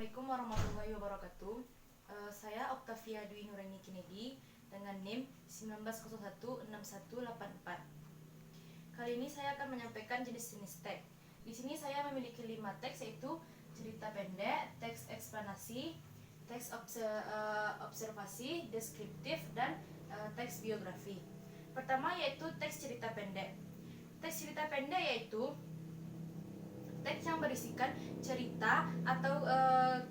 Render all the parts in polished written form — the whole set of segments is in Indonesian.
Assalamualaikum warahmatullahi wabarakatuh. Saya Octavia Dwi Nuraini Kennedy dengan NIM 19016184. Kali ini saya akan menyampaikan jenis-jenis teks. Di sini saya memiliki 5 teks, yaitu cerita pendek, teks eksplanasi, teks observasi, deskriptif, dan teks biografi. Pertama yaitu teks cerita pendek. Teks cerita pendek yaitu teks yang berisikan cerita atau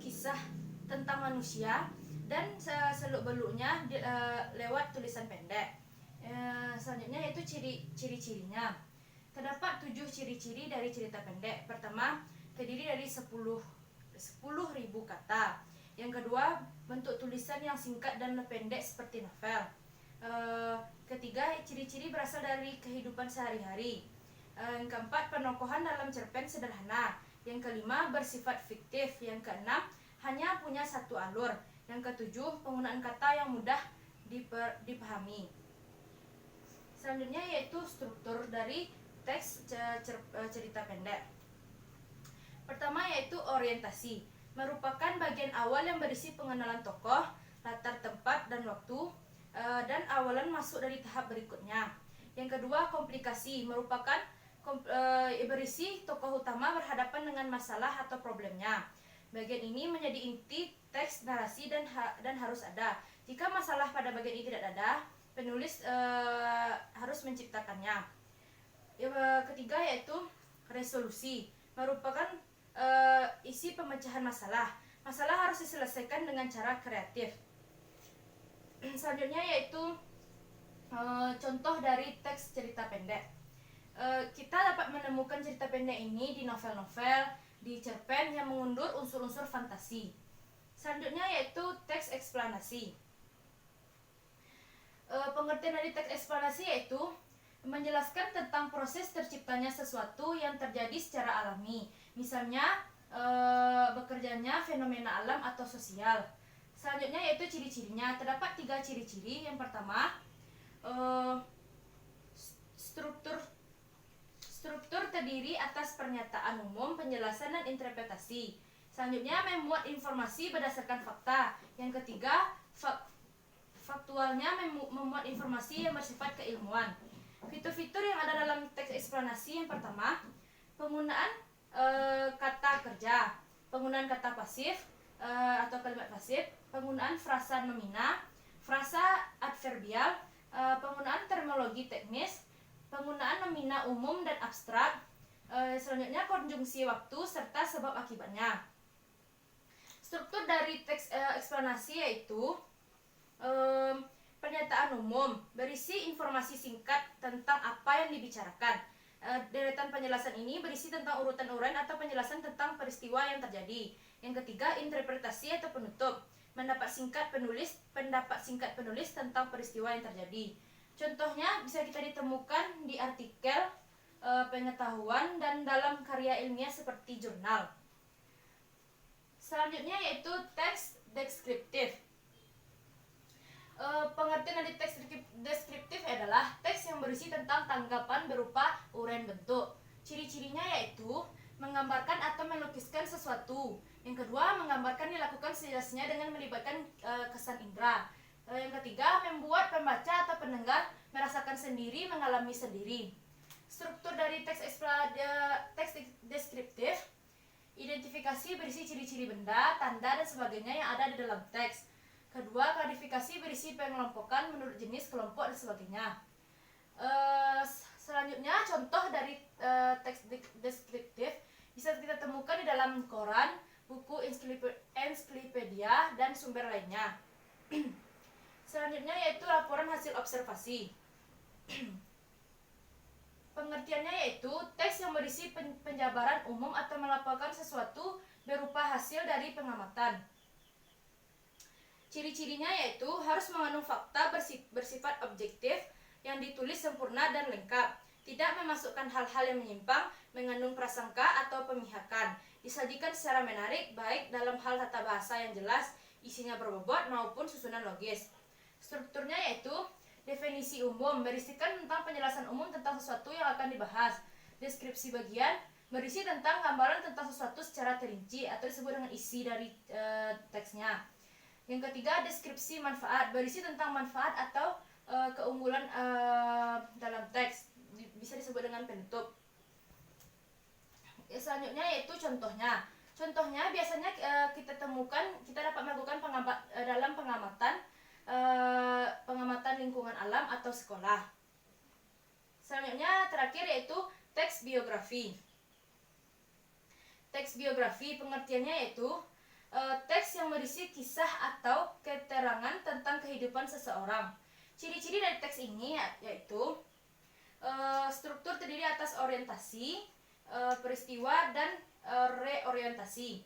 kisah tentang manusia dan seluk-beluknya lewat tulisan pendek. Selanjutnya yaitu ciri-cirinya. Terdapat 7 ciri-ciri dari cerita pendek. Pertama, terdiri dari 10.000 kata. Yang kedua, bentuk tulisan yang singkat dan pendek seperti novel. Ketiga, ciri-ciri berasal dari kehidupan sehari-hari. Yang keempat, penokohan dalam cerpen sederhana. Yang kelima, bersifat fiktif. Yang keenam, hanya punya satu alur. Yang ketujuh, penggunaan kata yang mudah dipahami. Selanjutnya yaitu struktur dari teks cerita pendek. Pertama yaitu orientasi, merupakan bagian awal yang berisi pengenalan tokoh, latar tempat dan waktu, dan awalan masuk dari tahap berikutnya. Yang kedua, komplikasi, merupakan berisi tokoh utama berhadapan dengan masalah atau problemnya. Bagian ini menjadi inti teks narasi dan harus ada. Jika masalah pada bagian ini tidak ada, penulis harus menciptakannya. Ketiga yaitu resolusi, merupakan isi pemecahan masalah. Masalah harus diselesaikan dengan cara kreatif. Selanjutnya yaitu contoh dari teks cerita pendek. Kita dapat menemukan cerita pendek ini di novel-novel, di cerpen yang mengundur unsur-unsur fantasi. Selanjutnya yaitu teks eksplanasi. Pengertian dari teks eksplanasi yaitu menjelaskan tentang proses terciptanya sesuatu yang terjadi secara alami. Misalnya bekerjanya fenomena alam atau sosial. Selanjutnya yaitu ciri-cirinya. Terdapat 3 ciri-ciri. Yang pertama, struktur terdiri atas pernyataan umum, penjelasan, dan interpretasi. Selanjutnya, memuat informasi berdasarkan fakta. Yang ketiga, faktualnya memuat informasi yang bersifat keilmuan. Fitur-fitur yang ada dalam teks eksplanasi. Yang pertama, penggunaan kata kerja, penggunaan kata pasif atau kalimat pasif, penggunaan frasa nomina, frasa adverbial, penggunaan terminologi teknis, penggunaan nomina umum dan abstrak. Selanjutnya konjungsi waktu serta sebab akibatnya. Struktur dari teks eksplanasi yaitu pernyataan umum, berisi informasi singkat tentang apa yang dibicarakan. Deretan penjelasan ini berisi tentang urutan-urutan atau penjelasan tentang peristiwa yang terjadi. Yang ketiga, interpretasi atau penutup, pendapat singkat penulis tentang peristiwa yang terjadi. Contohnya bisa kita ditemukan di artikel, pengetahuan, dan dalam karya ilmiah seperti jurnal. Selanjutnya yaitu teks deskriptif. Pengertian dari teks deskriptif adalah teks yang berisi tentang tanggapan berupa uraian bentuk. Ciri-cirinya yaitu menggambarkan atau melukiskan sesuatu. Yang kedua, menggambarkan dilakukan sejelasnya dengan melibatkan kesan indera. Yang ketiga, membuat pembaca atau pendengar merasakan sendiri, mengalami sendiri. Struktur dari teks deskriptif, identifikasi berisi ciri-ciri benda, tanda, dan sebagainya yang ada di dalam teks. Kedua, klasifikasi berisi pengelompokan menurut jenis, kelompok, dan sebagainya. Selanjutnya, contoh dari teks deskriptif bisa kita temukan di dalam koran, buku ensiklopedia, dan sumber lainnya. Selanjutnya yaitu laporan hasil observasi. Pengertiannya yaitu teks yang berisi penjabaran umum atau melaporkan sesuatu berupa hasil dari pengamatan. Ciri-cirinya yaitu harus mengandung fakta bersifat objektif, yang ditulis sempurna dan lengkap, tidak memasukkan hal-hal yang menyimpang, mengandung prasangka atau pemihakan, disajikan secara menarik baik dalam hal tata bahasa yang jelas, isinya berbobot maupun susunan logis. Strukturnya yaitu definisi umum, berisikan tentang penjelasan umum tentang sesuatu yang akan dibahas. Deskripsi bagian, berisi tentang gambaran tentang sesuatu secara terinci atau disebut dengan isi dari teksnya. Yang ketiga, deskripsi manfaat, berisi tentang manfaat atau keunggulan dalam teks, bisa disebut dengan penutup. Selanjutnya yaitu contohnya. Contohnya biasanya kita dapat melakukan dalam pengamatan lingkungan alam atau sekolah. Selanjutnya terakhir yaitu teks biografi. Teks biografi pengertiannya yaitu teks yang berisi kisah atau keterangan tentang kehidupan seseorang. Ciri-ciri dari teks ini yaitu struktur terdiri atas orientasi, peristiwa, dan reorientasi.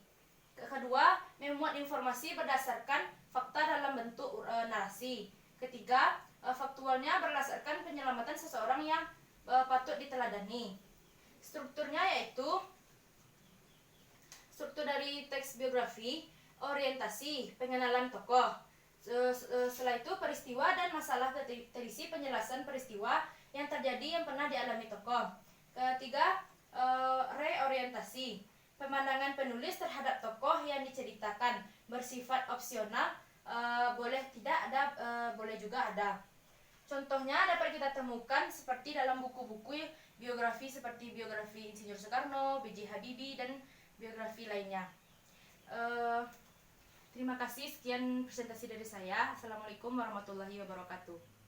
Kedua, memuat informasi berdasarkan fakta dalam bentuk narasi. Ketiga, faktualnya berdasarkan penyelamatan seseorang yang patut diteladani. Strukturnya yaitu struktur dari teks biografi, orientasi, pengenalan tokoh. Setelah itu peristiwa dan masalah terisi penjelasan peristiwa yang terjadi yang pernah dialami tokoh. Ketiga, reorientasi, pemandangan penulis terhadap tokoh yang diceritakan, bersifat opsional, boleh tidak ada, boleh juga ada. Contohnya dapat kita temukan seperti dalam buku-buku biografi seperti biografi Insinyur Soekarno, B.J. Habibie, dan biografi lainnya. Terima kasih, sekian presentasi dari saya. Assalamualaikum warahmatullahi wabarakatuh.